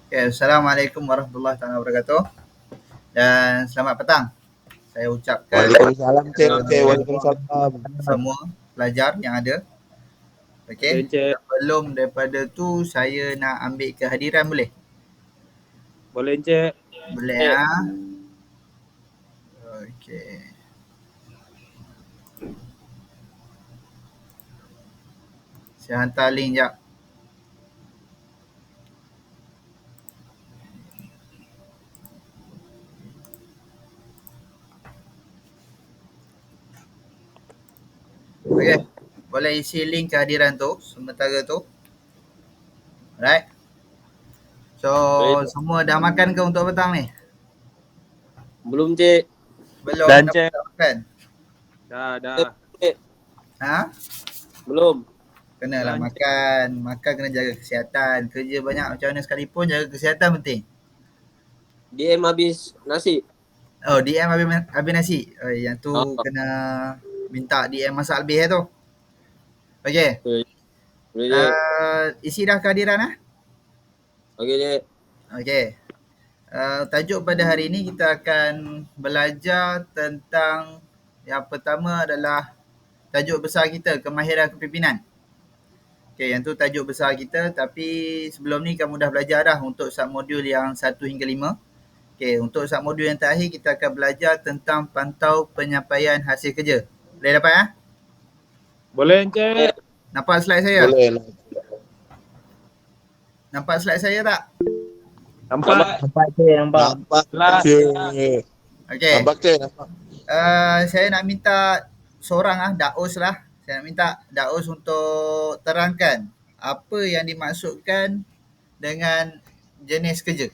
Okay, Assalamualaikum warahmatullahi wabarakatuh dan selamat petang. Saya ucapkan Waalaikumsalam, Cik. kepada Waalaikumsalam. semua pelajar yang ada. Okey, Boleh Encik. sebelum daripada tu saya nak ambil kehadiran boleh? Boleh Encik. Boleh ah. Okey. Saya hantar link jap. Okey. Boleh isi link kehadiran tu sementara tu. Alright. So, Boleh. semua dah makan ke untuk petang ni? Belum Cik. Belum. Dan, Kenapa Cik. tak makan? Dah. Ha? Belum. Kenalah Dan, makan. Makan kena jaga kesihatan. Kerja banyak macam mana sekalipun jaga kesihatan penting. DM habis nasi. Oh, DM habis nasi. Oh, yang tu Ah, kena minta DM masak lebih tu. Okey. boleh Cik. Isi dah kehadiran ah? Okey Cik. Okey. Tajuk pada hari ini kita akan belajar tentang yang pertama adalah tajuk besar kita, kemahiran kepimpinan. Okey, yang tu tajuk besar kita, tapi sebelum ni kamu dah belajar dah untuk submodul yang 1 hingga 5. Okey, untuk submodul yang terakhir kita akan belajar tentang pantau penyampaian hasil kerja. Boleh dapat ah? Boleh Encik. Nampak slide saya? Boleh. Nampak slide saya tak? Nampak. Nampak, Cik. Okey. Nampak, Cik. Nampak. Saya nak minta seorang Daus lah. Saya nak minta Daus untuk terangkan apa yang dimaksudkan dengan jenis kerja.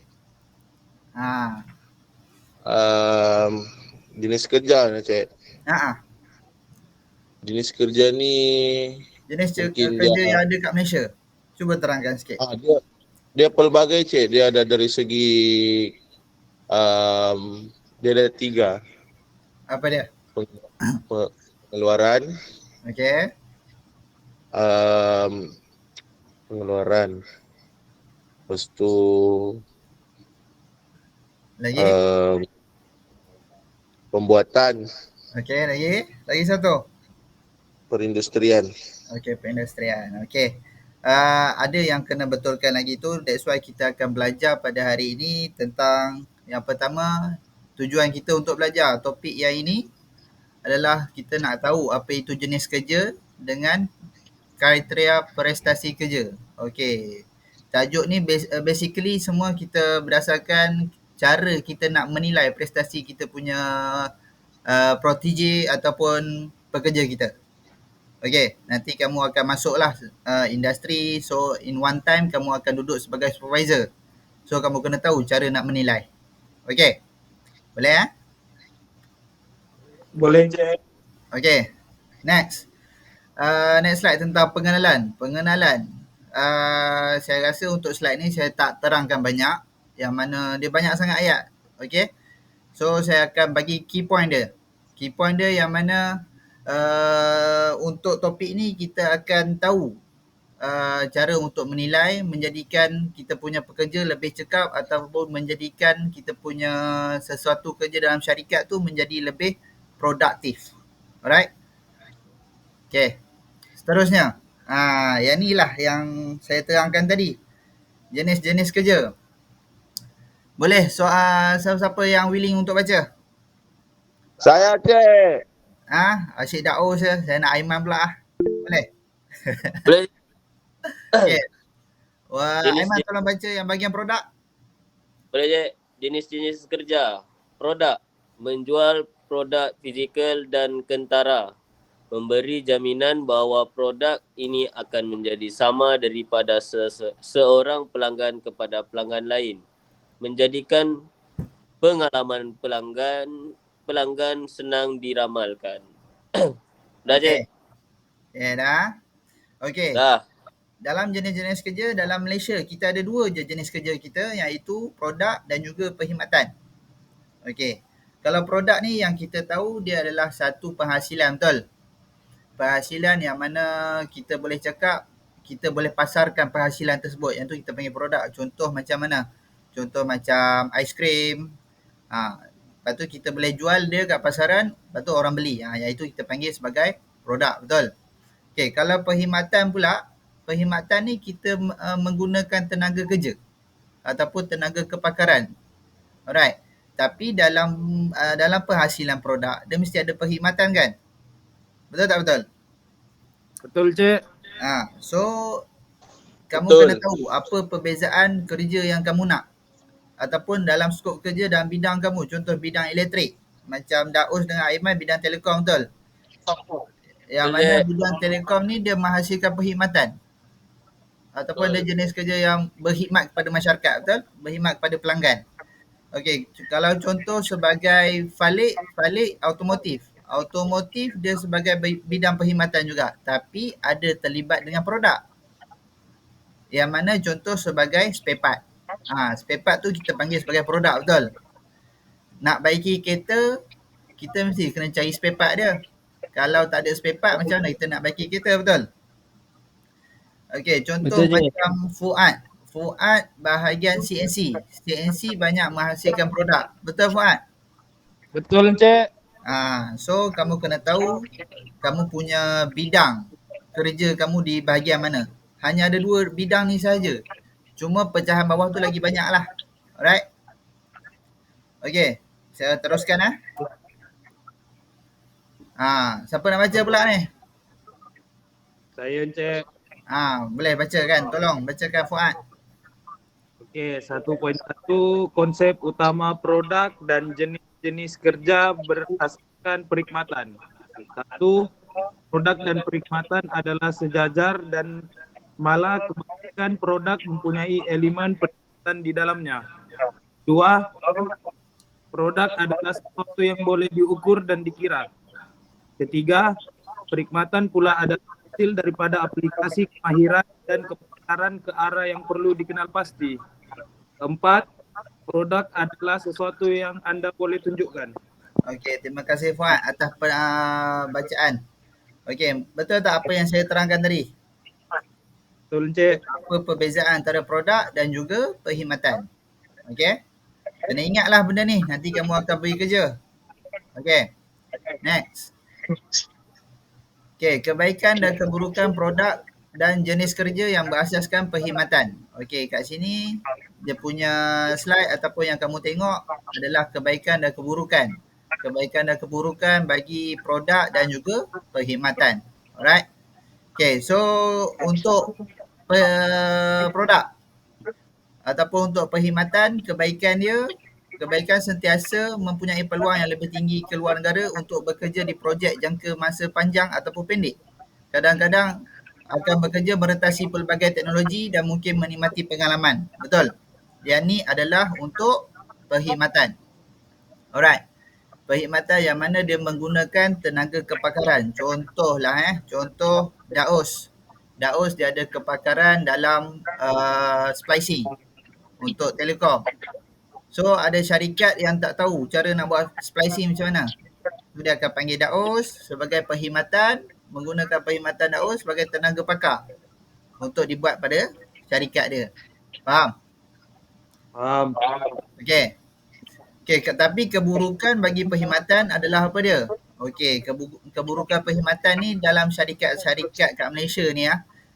Jenis kerja ni, Cik. Jenis kerja ni Jenis mungkin kerja dia, yang ada kat Malaysia. Cuba terangkan sikit. dia pelbagai, Cik. Dia ada dari segi dia ada 3. Apa dia? Pengeluaran, Okey. pengeluaran. Lepas tu Lagi? pembuatan, Okey, lagi? Lagi satu. perindustrian. Okey, perindustrian. Okey. Ada yang kena betulkan lagi tu. That's why kita akan belajar pada hari ini tentang yang pertama, tujuan kita untuk belajar topik yang ini adalah kita nak tahu apa itu jenis kerja dengan kriteria prestasi kerja. Okey. Tajuk ni basically semua kita berdasarkan cara kita nak menilai prestasi kita punya protege ataupun pekerja kita. Okey, nanti kamu akan masuklah industri. So in one time kamu akan duduk sebagai supervisor. So kamu kena tahu cara nak menilai. Okey. Boleh ah? Boleh Encik. Okey. Next. Next slide tentang pengenalan. Pengenalan. Saya rasa untuk slide ni saya tak terangkan banyak. Yang mana dia banyak sangat ayat. Okey. So saya akan bagi key point dia. Key point dia yang mana untuk topik ni kita akan tahu cara untuk menilai, menjadikan kita punya pekerja lebih cekap ataupun menjadikan kita punya sesuatu kerja dalam syarikat tu menjadi lebih produktif. Alright? Okay. Seterusnya. Yang ni lah yang saya terangkan tadi. Jenis-jenis kerja. Boleh soal siapa-siapa yang willing untuk baca? Saya, Cik. Asyik Daus je. Saya nak Aiman pula. Boleh? Boleh. Okay. Wah, Jenis- Aiman tolong baca yang bahagian produk. Boleh Cik. Jenis-jenis kerja. Produk. Menjual produk fizikal dan kentara. Memberi jaminan bahawa produk ini akan menjadi sama daripada seorang pelanggan kepada pelanggan lain. Menjadikan pengalaman pelanggan senang diramalkan. Dah Cik? Dah. Okey. Dah. Dalam jenis-jenis kerja dalam Malaysia, kita ada 2 je jenis kerja kita, iaitu produk dan juga perkhidmatan. Okey. Kalau produk ni yang kita tahu dia adalah satu penghasilan, betul? Penghasilan yang mana kita boleh cakap kita boleh pasarkan penghasilan tersebut. Yang tu kita panggil produk. Contoh macam mana? Contoh macam aiskrim. Lepas tu kita boleh jual dia kat pasaran, lepas tu orang beli. Iaitu kita panggil sebagai produk, betul? Okey, kalau perkhidmatan pula, perkhidmatan ni kita menggunakan tenaga kerja ataupun tenaga kepakaran. Alright. Tapi dalam penghasilan produk, dia mesti ada perkhidmatan kan? Betul tak betul? Betul, Cik. So kamu Betul. kena tahu apa perbezaan kerja yang kamu nak ataupun dalam skop kerja dalam bidang kamu. Contoh bidang elektrik. Macam Daus dengan Aiman bidang telekom, betul? Yang Betul, mana Cik. bidang telekom ni dia menghasilkan perkhidmatan. Ataupun dia jenis kerja yang berkhidmat kepada masyarakat, betul? Berkhidmat kepada pelanggan. Okey, kalau contoh sebagai Falik automotif. Automotif dia sebagai bidang perkhidmatan juga, tapi ada terlibat dengan produk. Yang mana contoh sebagai spare part. Spare part tu kita panggil sebagai produk, betul? Nak baiki kereta, kita mesti kena cari spare part dia. Kalau tak ada spare part, macam mana kita nak baiki kereta, betul? Okey, contoh Betul, Cik. macam Fuad bahagian CNC. CNC banyak menghasilkan produk. Betul Fuad? Betul, Cik. So kamu kena tahu kamu punya bidang kerja kamu di bahagian mana. Hanya ada 2 bidang ni saja. Cuma pecahan bawah tu lagi banyak lah. Alright? Okey, saya teruskan siapa nak baca pula ni? Saya, Cik. Boleh baca kan? Tolong bacakan Fuad. Okey, 1.1 konsep utama produk dan jenis-jenis kerja berasaskan perkhidmatan. 1. Produk dan perkhidmatan adalah sejajar dan malah kebanyakan produk mempunyai elemen perkhidmatan di dalamnya. 2. Produk adalah sesuatu yang boleh diukur dan dikira. 3. Perkhidmatan pula adalah hasil daripada aplikasi kemahiran dan kepakaran ke arah yang perlu dikenal pasti. 4. Produk adalah sesuatu yang anda boleh tunjukkan. Okey, terima kasih Fuad atas bacaan. Okey, betul tak apa yang saya terangkan tadi? Betul, Cik. Apa perbezaan antara produk dan juga perkhidmatan. Okey? Kena ingatlah benda ni, nanti kamu akan pergi kerja. Okey. Next. Okey, kebaikan dan keburukan produk dan jenis kerja yang berasaskan perkhidmatan. Okey, kat sini dia punya slide ataupun yang kamu tengok adalah kebaikan dan keburukan. Kebaikan dan keburukan bagi produk dan juga perkhidmatan. Alright. Okey, so untuk produk ataupun untuk perkhidmatan, kebaikan sentiasa mempunyai peluang yang lebih tinggi ke luar negara untuk bekerja di projek jangka masa panjang ataupun pendek. Kadang-kadang akan bekerja merentasi pelbagai teknologi dan mungkin menikmati pengalaman. Betul? Yang ni adalah untuk perkhidmatan. Alright. Perkhidmatan yang mana dia menggunakan tenaga kepakaran. Contoh Daus. Daus dia ada kepakaran dalam splicing untuk telekom. So ada syarikat yang tak tahu cara nak buat splicing macam mana. Dia akan panggil Daus sebagai perkhidmatan, menggunakan perkhidmatan Daus sebagai tenaga pakar untuk dibuat pada syarikat dia. Faham? Faham. Okey. Tapi keburukan bagi perkhidmatan adalah apa dia? Okey, keburukan perkhidmatan ni dalam syarikat-syarikat kat Malaysia ni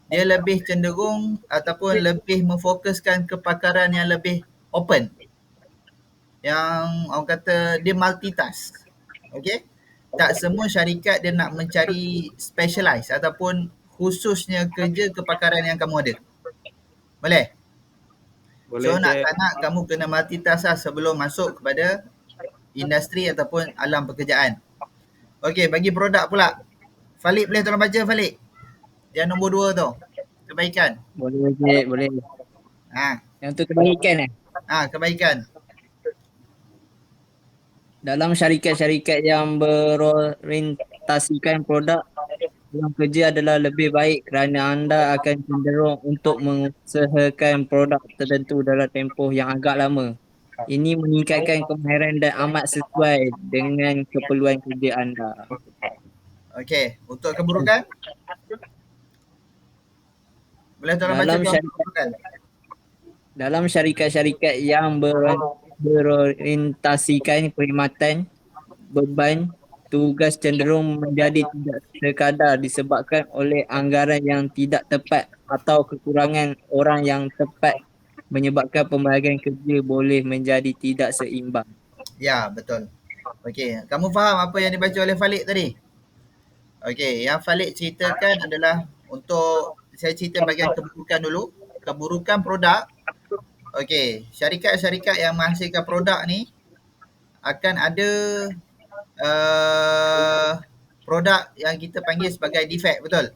dia lebih cenderung ataupun lebih memfokuskan kepakaran yang lebih open. Yang orang kata dia multitask. Okey? Tak semua syarikat dia nak mencari specialize ataupun khususnya kerja kepakaran yang kamu ada. Boleh? Boleh, So nak Cik. tak nak kamu kena multitask sebelum masuk kepada industri ataupun alam pekerjaan. Okey, bagi produk pula. Falik boleh tolong baca Falik? Yang nombor 2 tu. Kebaikan. Boleh, Cik. Boleh. Yang tu kebaikan Kebaikan. Dalam syarikat-syarikat yang berorientasikan produk, dalam kerja adalah lebih baik kerana anda akan cenderung untuk mengusahakan produk tertentu dalam tempoh yang agak lama. Ini meningkatkan kemahiran dan amat sesuai dengan keperluan kerja anda. Okey, untuk keburukan? Boleh tolong baca Dalam keburukan? Dalam syarikat-syarikat yang berorientasikan perkhidmatan, beban tugas cenderung menjadi tidak sekadar disebabkan oleh anggaran yang tidak tepat atau kekurangan orang yang tepat menyebabkan pembahagian kerja boleh menjadi tidak seimbang. Ya, betul. Okey, kamu faham apa yang dibaca oleh Falik tadi? Okey, yang Falik ceritakan adalah untuk saya cerita bahagian keburukan dulu. Keburukan produk. Okey, syarikat-syarikat yang menghasilkan produk ni akan ada produk yang kita panggil sebagai defect, betul?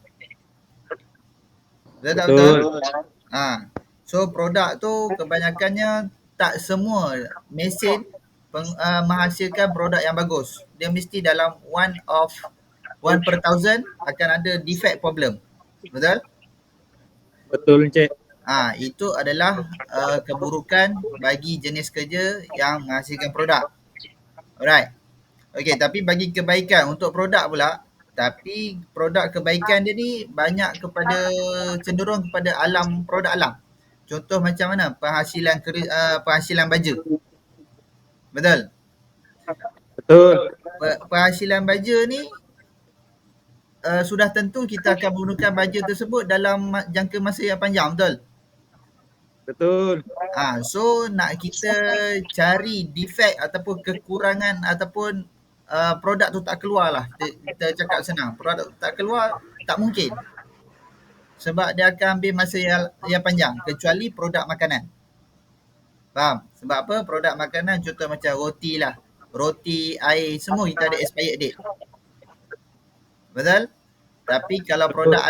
Betul tak betul? Ha. So produk tu kebanyakannya tak semua mesin menghasilkan produk yang bagus. Dia mesti dalam one per thousand akan ada defect problem. Betul? Betul, Encik. Itu adalah keburukan bagi jenis kerja yang menghasilkan produk. Alright. Okey, tapi bagi kebaikan untuk produk pula, tapi produk kebaikan dia ni banyak kepada cenderung kepada alam, produk alam. Contoh macam mana? Penghasilan baja. Betul? Betul. Penghasilan baja ni sudah tentu kita akan menggunakan baja tersebut dalam jangka masa yang panjang, betul? Betul. So nak kita cari defect ataupun kekurangan ataupun produk tu tak keluar lah. Kita cakap senang, produk tu tak keluar tak mungkin. Sebab dia akan ambil masa yang panjang, kecuali produk makanan. Faham? Sebab apa? Produk makanan contoh macam roti lah. Roti, air, semua kita ada expired date. Betul? Tapi kalau produk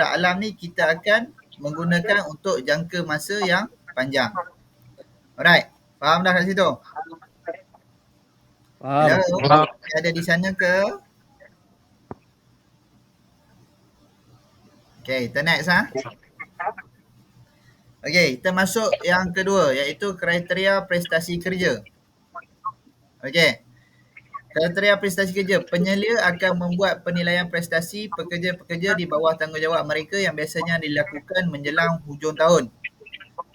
alam ni kita akan menggunakan untuk jangka masa yang panjang. Alright. Faham dah kat situ? Faham? Hello? Ada di sana ke? Okay, kita next Okay, kita masuk yang kedua iaitu kriteria prestasi kerja. Okay. Kriteria prestasi kerja. Penyelia akan membuat penilaian prestasi pekerja-pekerja di bawah tanggungjawab mereka yang biasanya dilakukan menjelang hujung tahun.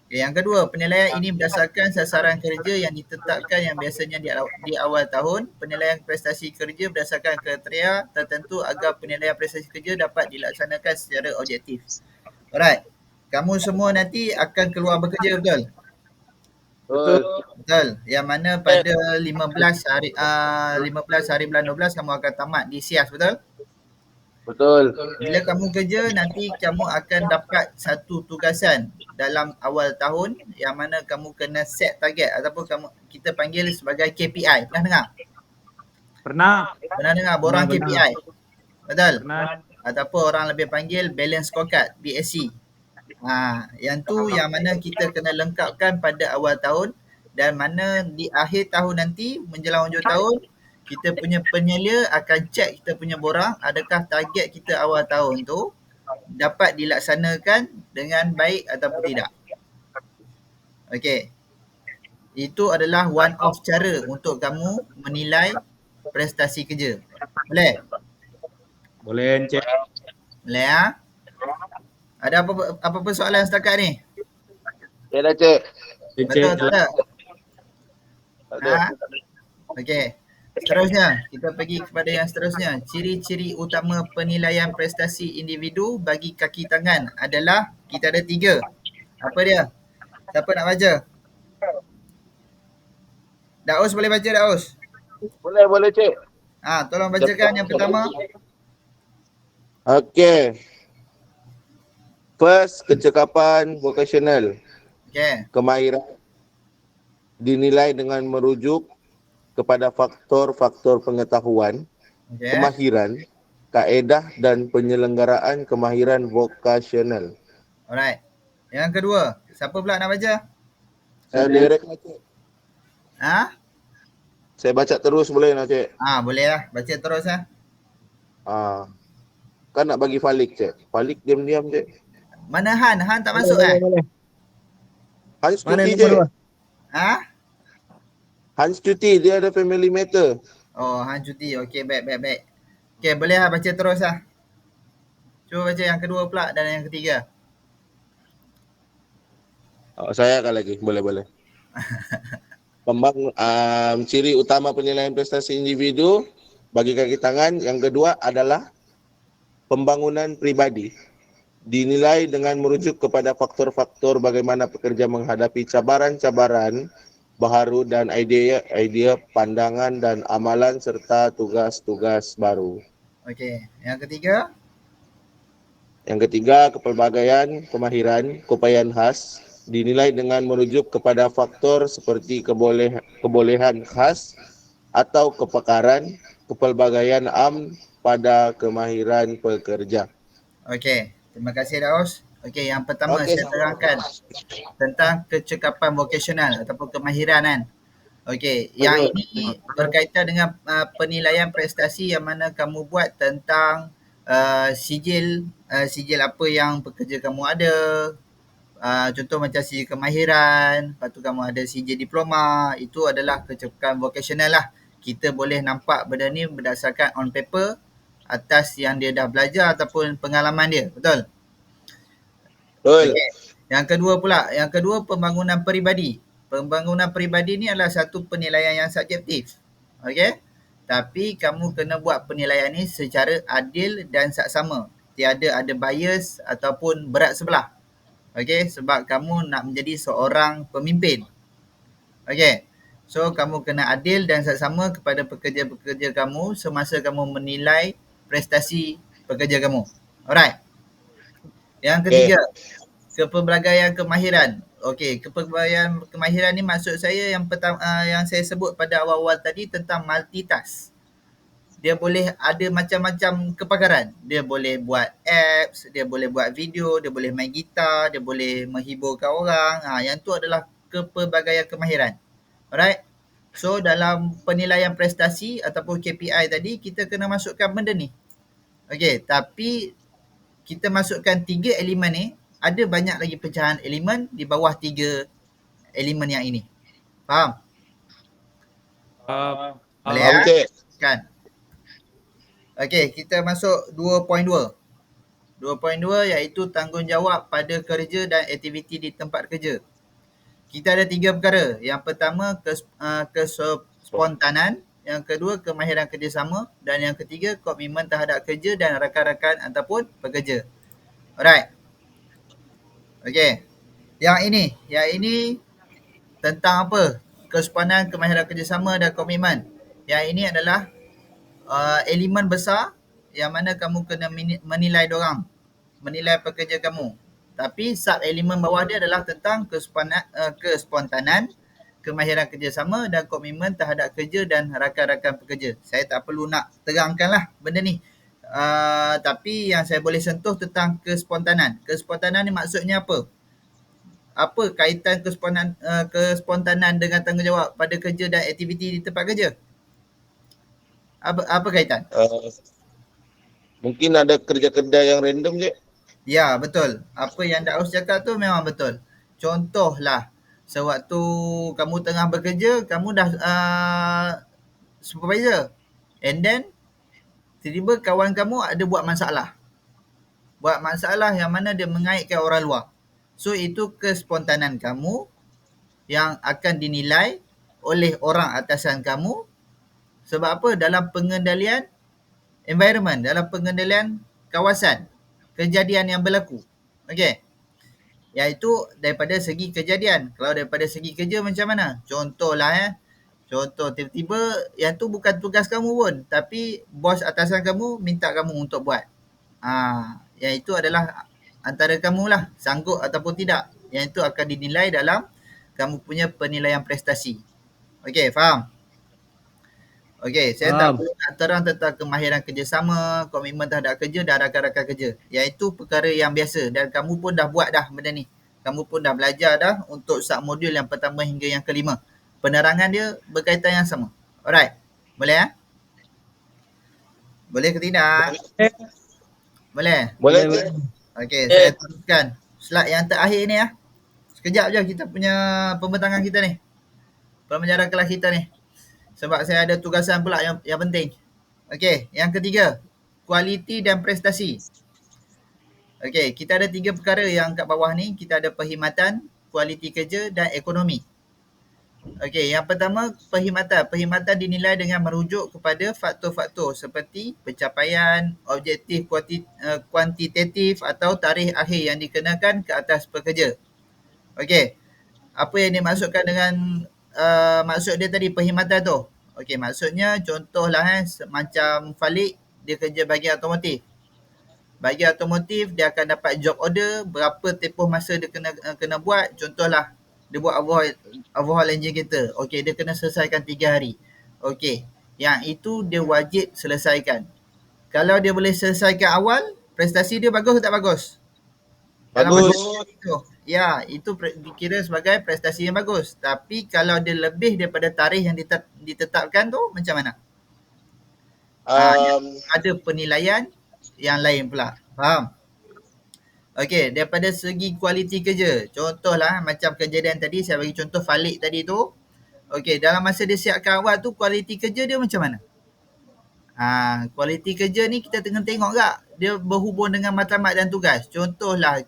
Okay, yang kedua, penilaian ini berdasarkan sasaran kerja yang ditetapkan yang biasanya di awal tahun. Penilaian prestasi kerja berdasarkan kriteria tertentu agar penilaian prestasi kerja dapat dilaksanakan secara objektif. Alright. Kamu semua nanti akan keluar bekerja, betul? Betul. Yang mana pada 15 hari bulan 12 kamu akan tamat di SIAS, betul? Betul. Bila kamu kerja, nanti kamu akan dapat satu tugasan dalam awal tahun yang mana kamu kena set target ataupun kita panggil sebagai KPI. Pernah dengar? Pernah dengar borang KPI? Betul? Pernah. Ataupun orang lebih panggil balance scorecard, BSC. Yang tu yang mana kita kena lengkapkan pada awal tahun dan mana di akhir tahun nanti menjelang hujung tahun kita punya penyelia akan cek kita punya borang adakah target kita awal tahun tu dapat dilaksanakan dengan baik ataupun tidak. Okey. Itu adalah one of cara untuk kamu menilai prestasi kerja. Boleh? Boleh, Encik. Boleh Ada apa-apa soalan setakat ni? Ya dah, Cik. Betul tak? Okey. Seterusnya, kita pergi kepada yang seterusnya. Ciri-ciri utama penilaian prestasi individu bagi kaki tangan adalah kita ada 3. Apa dia? Siapa nak baca? Daus boleh baca, Daus? Boleh, Cik. Tolong bacakan yang pertama. Okey. First, kecekapan vokasional. Okey. Kemahiran dinilai dengan merujuk kepada faktor-faktor pengetahuan, kemahiran, kaedah dan penyelenggaraan kemahiran vokasional. Alright. Yang kedua, siapa pula nak baca? Saya direct lah, Cik. Saya baca terus boleh lah, Cik? Boleh lah. Baca terus lah. Kan nak bagi Falik, Cik. Falik diam-diam, Cik. Mana Han? Han tak masuk Hans cuti, Cik. Hans cuti, dia ada family matter. Oh, Han cuti. Okey, baik. Okey, boleh lah baca terus lah. Cuba baca yang kedua pula dan yang ketiga. Saya akan lagi, boleh. Ciri utama penilaian prestasi individu bagi kaki tangan. Yang kedua adalah pembangunan pribadi. Dinilai dengan merujuk kepada faktor-faktor bagaimana pekerja menghadapi cabaran-cabaran baru dan idea, pandangan dan amalan serta tugas-tugas baru. Okey. Yang ketiga, Yang ketiga, kepelbagaian, kemahiran, keupayaan khas dinilai dengan merujuk kepada faktor seperti kebolehan khas atau kepakaran, kepelbagaian pada kemahiran pekerja. okey. Terima kasih Daus. Okey, yang pertama Okey. saya terangkan tentang kecekapan vokasional ataupun kemahiran kan. Okey, yang ini berkaitan dengan penilaian prestasi yang mana kamu buat tentang sijil apa yang pekerja kamu ada. Contoh macam sijil kemahiran, lepas tu kamu ada sijil diploma, itu adalah kecekapan vokasional lah. Kita boleh nampak benda ni berdasarkan on paper atas yang dia dah belajar ataupun pengalaman dia, betul? Betul. Okey. Yang kedua pembangunan peribadi. Pembangunan peribadi ni adalah satu penilaian yang subjektif. Okey? Tapi kamu kena buat penilaian ni secara adil dan saksama. Tiada ada bias ataupun berat sebelah. Okey, sebab kamu nak menjadi seorang pemimpin. Okey. So kamu kena adil dan saksama kepada pekerja-pekerja kamu semasa kamu menilai prestasi pekerja kamu. Alright. Yang ketiga, kepelbagaian kemahiran. Okey, kepelbagaian kemahiran ni maksud saya yang pertama yang saya sebut pada awal-awal tadi tentang multitask. Dia boleh ada macam-macam kepakaran. Dia boleh buat apps, dia boleh buat video, dia boleh main gitar, dia boleh menghiburkan orang. Yang tu adalah kepelbagaian kemahiran. Alright. So dalam penilaian prestasi ataupun KPI tadi, kita kena masukkan benda ni. Okey, tapi kita masukkan 3 elemen ni, ada banyak lagi pecahan elemen di bawah 3 elemen yang ini. Faham? Boleh Faham, ya? Cik? Kan? Okey, kita masuk 2.2. 2.2 iaitu tanggungjawab pada kerja dan aktiviti di tempat kerja. Kita ada 3 perkara. Yang pertama, kespontanan. Yang kedua, kemahiran kerjasama. Dan yang ketiga, komitmen terhadap kerja dan rakan-rakan ataupun pekerja. Alright. Okey. Yang ini tentang apa? Kespontanan, kemahiran kerjasama dan komitmen. Yang ini adalah elemen besar yang mana kamu kena menilai dorang, menilai pekerja kamu. Tapi sub elemen bawah dia adalah tentang kespontanan, kemahiran kerjasama dan komitmen terhadap kerja dan rakan-rakan pekerja. Saya tak perlu nak terangkanlah benda ni. Tapi yang saya boleh sentuh tentang kespontanan. Kespontanan ni maksudnya apa? Apa kaitan kespontanan dengan tanggungjawab pada kerja dan aktiviti di tempat kerja? Apa kaitan? Mungkin ada kerja-kerja yang random, Cik. Ya, betul. Apa yang Daus cakap tu memang betul. Contohlah, sewaktu kamu tengah bekerja, kamu dah supervisor. And then, tiba-tiba kawan kamu ada buat masalah. Buat masalah yang mana dia mengaitkan orang luar. So, itu kespontanan kamu yang akan dinilai oleh orang atasan kamu. Sebab apa? Dalam pengendalian environment, dalam pengendalian kawasan, kejadian yang berlaku. Okey. Iaitu daripada segi kejadian. Kalau daripada segi kerja macam mana? Contohlah Contoh tiba-tiba yang tu bukan tugas kamu pun, tapi bos atasan kamu minta kamu untuk buat. Yang itu adalah antara kamu lah, sanggup ataupun tidak. Yang itu akan dinilai dalam kamu punya penilaian prestasi. Okey, faham? Okey, saya tak perlu nak terang tentang kemahiran kerjasama, komitmen terhadap kerja dan rakan-rakan kerja. Iaitu perkara yang biasa dan kamu pun dah buat dah benda ni. Kamu pun dah belajar dah untuk sub-modul yang pertama hingga yang kelima. Penerangan dia berkaitan yang sama. Alright. Boleh ya? Boleh ke tidak? Boleh? Boleh, Cik. Okey, saya teruskan slide yang terakhir ni ya. Sekejap je kita punya pembentangan kita ni. Pembelajaran kelas kita ni. Sebab saya ada tugasan pula yang penting. Okey, yang ketiga, kualiti dan prestasi. Okey, kita ada 3 perkara yang kat bawah ni. Kita ada perkhidmatan, kualiti kerja dan ekonomi. Okey, yang pertama perkhidmatan. Perkhidmatan dinilai dengan merujuk kepada faktor-faktor seperti pencapaian, objektif kuantitatif atau tarikh akhir yang dikenakan ke atas pekerja. Okey, apa yang dimaksudkan dengan maksud dia tadi perkhidmatan tu? Okey, maksudnya contohlah macam Falik dia kerja bagi otomotif. Bagi otomotif dia akan dapat job order, berapa tempoh masa dia kena buat. Contohlah dia buat overhaul enjin kereta. Okey, dia kena selesaikan 3 hari. Okey, yang itu dia wajib selesaikan. Kalau dia boleh selesaikan awal, prestasi dia bagus atau tak bagus? Dalam Bagus. Ya, itu dikira sebagai prestasi yang bagus. Tapi kalau dia lebih daripada tarikh yang ditetapkan tu, macam mana? Ada penilaian yang lain pula. Faham? Okey, daripada segi kualiti kerja. Contohlah macam kejadian tadi, saya bagi contoh Falik tadi tu. Okey, dalam masa dia siapkan awal tu, kualiti kerja dia macam mana? Kualiti kerja ni kita tengah tengok tak? Dia berhubung dengan matlamat dan tugas. Contohlah,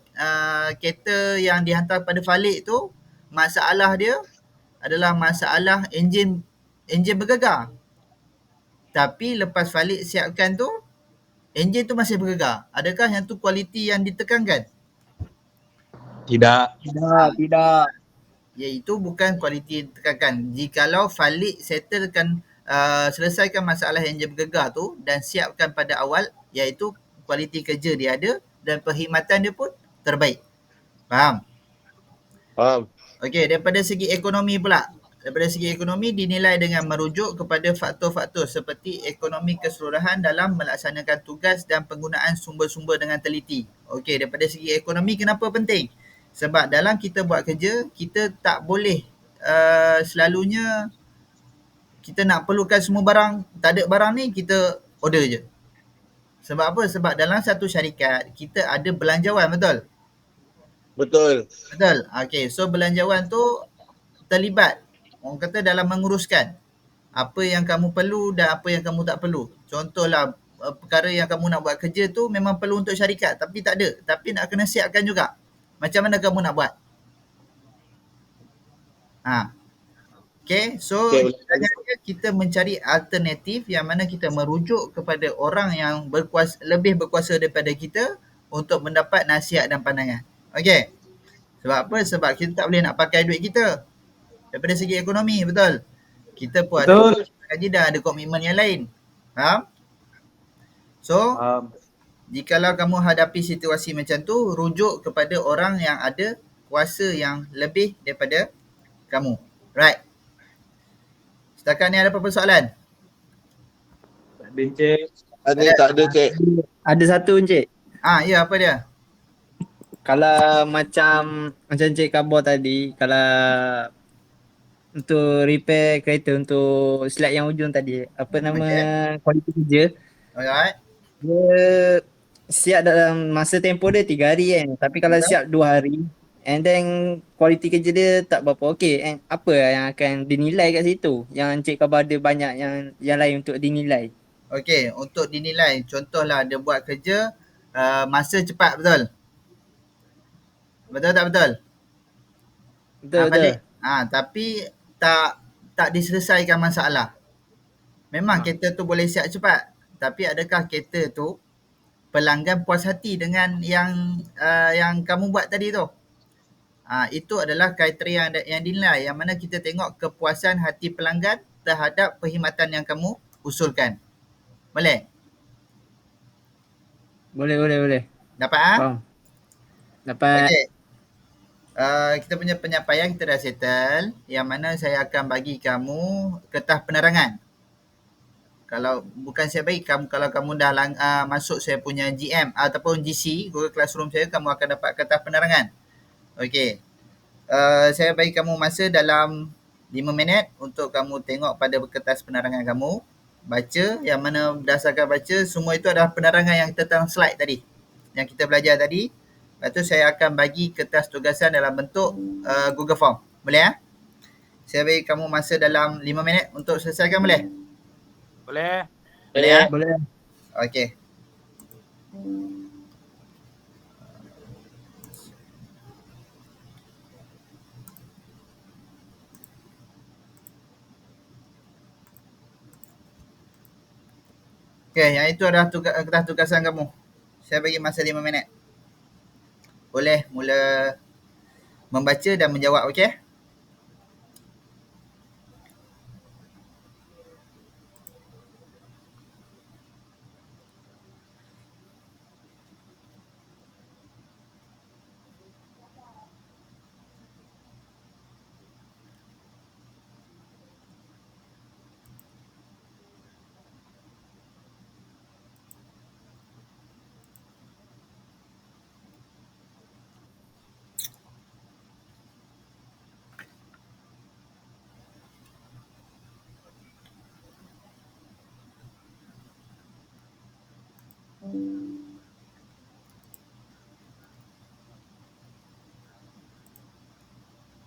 kereta yang dihantar pada Falik tu, masalah dia adalah masalah enjin bergegar. Tapi lepas Falik siapkan tu, enjin tu masih bergegar. Adakah yang tu kualiti yang ditekankan? Tidak. Tidak. Iaitu bukan kualiti yang ditekankan. Jikalau Falik settlekan, selesaikan masalah enjin bergegar tu dan siapkan pada awal, iaitu kualiti kerja dia ada dan perkhidmatan dia pun terbaik. Faham? Faham. Okey, daripada segi ekonomi pula. Daripada segi ekonomi dinilai dengan merujuk kepada faktor-faktor seperti ekonomi keseluruhan dalam melaksanakan tugas dan penggunaan sumber-sumber dengan teliti. Okey, daripada segi ekonomi kenapa penting? Sebab dalam kita buat kerja, kita tak boleh selalunya kita nak perlukan semua barang, tak ada barang ni kita order je. Sebab apa? Sebab dalam satu syarikat, kita ada belanjawan, betul? Betul. Betul. Okey, so belanjawan tu terlibat, orang kata dalam menguruskan apa yang kamu perlu dan apa yang kamu tak perlu. Contohlah perkara yang kamu nak buat kerja tu memang perlu untuk syarikat tapi tak ada. Tapi nak kena siapkan juga. Macam mana kamu nak buat? Okay, so kita mencari alternatif yang mana kita merujuk kepada orang yang lebih berkuasa daripada kita untuk mendapat nasihat dan pandangan. Okay. Sebab apa? Sebab kita tak boleh nak pakai duit kita. Daripada segi ekonomi, betul? Kita pun ada gaji dan ada komitmen yang lain. Faham? So, jikalau kamu hadapi situasi macam tu, rujuk kepada orang yang ada kuasa yang lebih daripada kamu. Right. Setakat ni ada apa-apa soalan? Tak ada, Encik. Tak ada, Cik. Ada satu, Encik. Ya, apa dia? Kalau macam Encik khabar tadi, kalau untuk repair kereta untuk slide yang ujung tadi, apa nama kualiti kerja? Alright. Dia siap dalam masa tempoh dia 3 hari kan. Tapi kalau siap 2 hari, and then kualiti kerja dia tak berapa okey. And apa yang akan dinilai kat situ? Yang Encik khabar ada banyak yang lain untuk dinilai. Okey, untuk dinilai, contohlah dia buat kerja masa cepat, betul? Betul tak betul? Betul. Tapi tak diselesaikan masalah. Memang kereta tu boleh siap cepat, tapi adakah kereta tu pelanggan puas hati dengan yang kamu buat tadi tu? Itu adalah kriteria yang dinilai, yang mana kita tengok kepuasan hati pelanggan terhadap perkhidmatan yang kamu usulkan. Boleh? Boleh. Dapat Faham. Dapat. Okey. Kita punya penyampaian kita dah settle, yang mana saya akan bagi kamu kertas penerangan. Kalau bukan saya bagi kamu, kalau kamu dah masuk saya punya GM ataupun GC, Google Classroom saya, kamu akan dapat kertas penerangan. Okey. Saya bagi kamu masa dalam 5 minit untuk kamu tengok pada kertas penerangan kamu. Baca, yang mana berdasarkan baca, semua itu adalah penerangan yang tentang slide tadi, yang kita belajar tadi. Lepas tu saya akan bagi kertas tugasan dalam bentuk Google Form. Boleh? Saya bagi kamu masa dalam 5 minit untuk selesaikan, boleh? Boleh. Boleh. Okey. Okey, yang itu adalah kertas tugasan kamu. Saya bagi masa 5 minit. Boleh mula membaca dan menjawab, okey?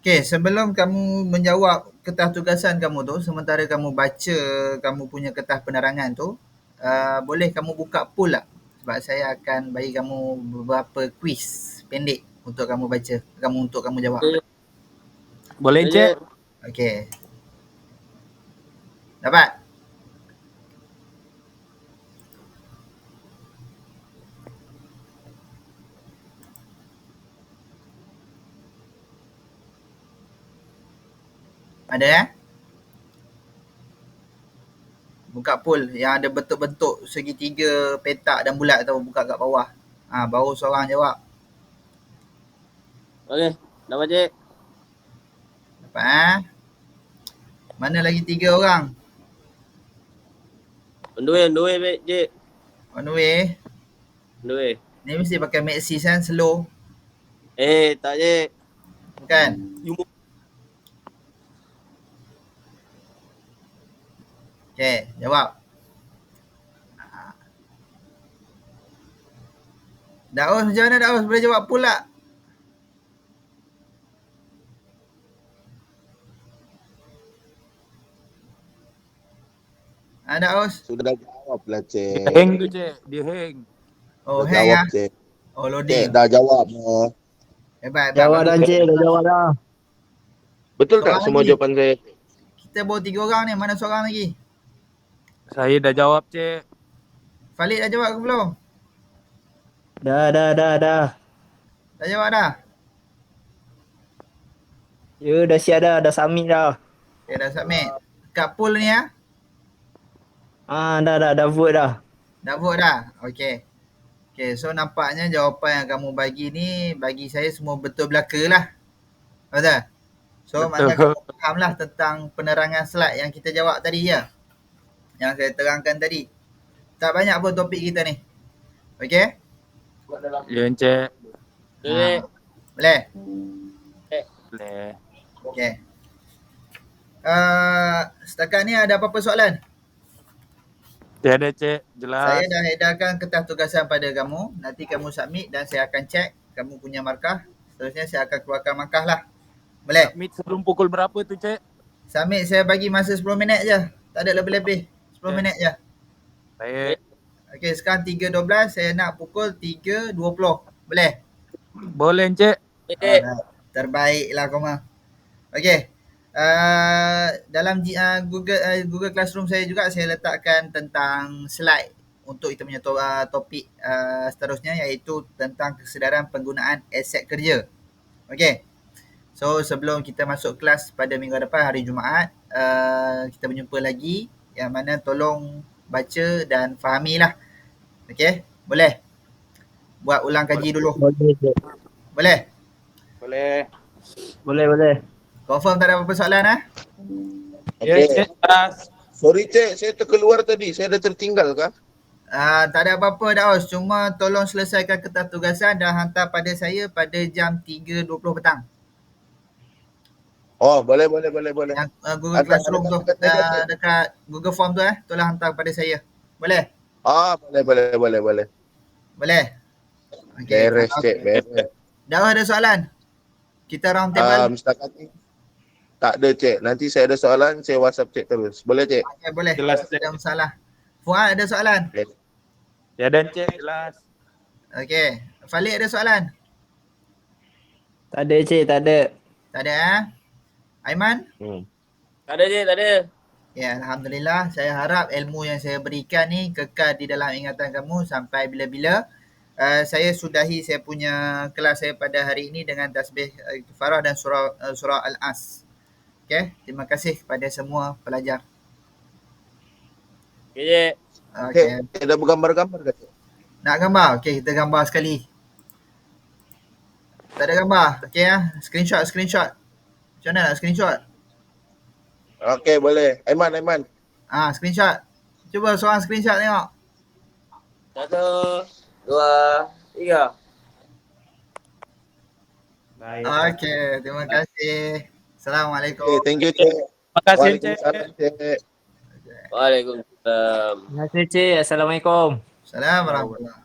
Okey, sebelum kamu menjawab kertas tugasan kamu tu, sementara kamu baca kamu punya kertas penerangan tu, boleh kamu buka poll tak? Sebab saya akan bagi kamu beberapa quiz pendek untuk kamu baca, untuk kamu jawab. Boleh Boleh, Cik? Okey. Dapat? Ada Buka poll yang ada bentuk-bentuk segitiga, petak dan bulat tu, buka kat bawah. Baru seorang jawab. Okey, dapat Cik. Dapat Mana lagi 3 orang? On the way, Cik. On the way. On the way. Ni mesti pakai Maxis kan, slow. Tak Cik. Bukan? Okey, jawab. Daus macam mana Daus? Boleh jawab pula. Daus. Sudah jawab lah Dia Cik. hang tu Cik, dia hang. Oh, Dah hang jawab Cik. Oh, Cik loading. dah jawab. Hebat. Jawab Bagus. dah Cik, dah jawab dah. Betul Seorang tak semua lagi. jawapan saya? Kita baru 3 orang ni, mana seorang lagi? Saya dah jawab Cik. Falik dah jawab ke belum? Dah. Dah jawab dah? Ya, dah siap dah submit dah. Okay, dah submit. Kat poll ni Dah vote dah. Dah vote dah? Okay. Okay, so nampaknya jawapan yang kamu bagi ni, bagi saya semua betul belaka lah. Betul? So, Betul. mana kamu faham lah tentang penerangan slide yang kita jawab tadi ya. Yang saya terangkan tadi. Tak banyak pun topik kita ni. Okay? Ya Cik. Cik. Boleh? Boleh. Okay. Setakat ni ada apa-apa soalan? Tiada Cik, jelas. Saya dah edarkan kertas tugasan pada kamu. Nanti kamu submit dan saya akan check kamu punya markah. Seterusnya saya akan keluarkan markah lah. Boleh? Submit sebelum pukul berapa tu Cik? Submit saya bagi masa 10 minit je. Tak ada lebih-lebih. 10 minit je. Saya Okay, sekarang 3.12. Saya nak pukul 3.20. Boleh? boleh Cik. Cik. Terbaiklah kau mah. Okay. Dalam Google Classroom saya juga saya letakkan tentang slide untuk kita punya topik seterusnya, iaitu tentang kesedaran penggunaan aset kerja. Okay. So sebelum kita masuk kelas pada minggu depan hari Jumaat, kita berjumpa lagi, yang mana tolong baca dan fahamilah. Okay. Boleh? Buat ulang kaji dulu. Boleh Cik. Boleh? Boleh. Confirm tak ada apa-apa soalan Ya Cik, jelas. Sorry Cik, saya terkeluar tadi. Saya dah tertinggal kah? Tak ada apa-apa Daus. Cuma tolong selesaikan kertas tugasan dan hantar pada saya pada jam 3.20 petang. Oh, boleh. Yang Google Classroom tu, dekat Google Form tu tolong hantar pada saya. Boleh? Boleh. Boleh? Okay. Beres Cik, beres. Daus ada soalan? Kita round table. Setakat ni tak ada Cik. Nanti saya ada soalan, saya WhatsApp Cik terus. Boleh Cik? Okay, boleh. Jelas, Tak ada masalah. Fuad ada soalan? Tiada Cik, jelas. Okay. Falik ada soalan? Tak ada Cik, tak ada. Tak ada Aiman? Tak ada Cik, tak ada. Ya, Alhamdulillah. Saya harap ilmu yang saya berikan ni kekal di dalam ingatan kamu sampai bila-bila. Saya sudahi saya punya kelas saya pada hari ini dengan tasbih Farah dan surah Al-As. Okey, terima kasih kepada semua pelajar. Okey, Cik. Okey, Ada bergambar-gambar ke, Cik? nak gambar? Okey, kita gambar sekali. Tak ada gambar. Okey ya, screenshot. Macam mana nak screenshot? Okey, boleh. Aiman. Screenshot. Cuba seorang screenshot tengok. 1, 2, 3. Baik. Okey, terima kasih. Assalamualaikum. Okay, thank you, Cik. Terima kasih, Cik. Waalaikumsalam, Cik. Waalaikumsalam. Terima kasih Cik. Assalamualaikum. Assalamualaikum warahmatullahi.